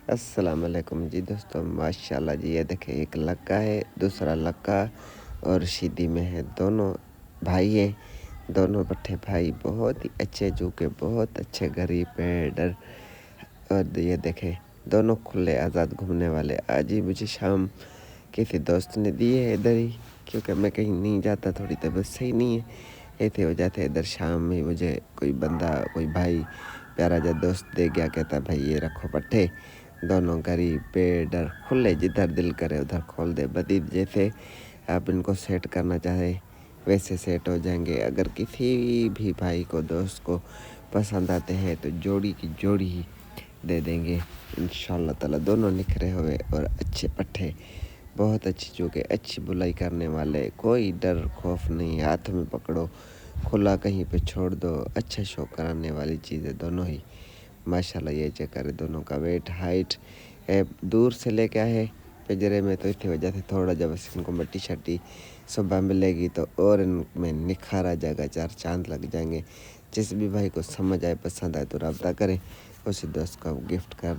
अस्सलाम वालेकुम जी दोस्तों, माशाल्लाह जी। ये देखिए, एक लक्का है, दूसरा लक्का और शीदी में है। दोनों भाई हैं, दोनों बट्ठे भाई बहुत ही अच्छे, जो कि बहुत अच्छे गरीब हैं डर। और ये देखें, दोनों खुले आज़ाद घूमने वाले। आज ही मुझे शाम किसी दोस्त ने दिए है इधर ही, क्योंकि मैं कहीं नहीं जाता, थोड़ी तबीयत सही नहीं है। ऐसे वजह से इधर शाम में मुझे कोई बंदा, कोई भाई प्यारा जा दोस्त दे गया, कहता भाई ये रखो पट्ठे, दोनों गरीब पेड़ खुले, जिधर दिल करे उधर खोल दे। बदीद जैसे आप इनको सेट करना चाहे वैसे सेट हो जाएंगे। अगर किसी भी भाई को, दोस्त को पसंद आते हैं तो जोड़ी की जोड़ी ही दे देंगे इंशाल्लाह ताला। दोनों निखरे हुए और अच्छे पट्ठे, बहुत अच्छी, जो कि अच्छी बुलाई करने वाले, कोई डर खौफ नहीं। हाथ में पकड़ो, खुला कहीं पे छोड़ दो, अच्छा शो कराने वाली चीज़ें दोनों ही माशाल्लाह। ये चेक करें, दोनों का वेट हाइट दूर से लेके आए पिंजरे में, तो इसी वजह से थोड़ा जब इनको मट्टी शट्टी सुबह मिलेगी तो और इनमें निखार आ जाएगा, चार चांद लग जाएंगे। जिस भी भाई को समझ आए, पसंद आए तो रब्ता करें, उसी दोस्त को गिफ्ट कर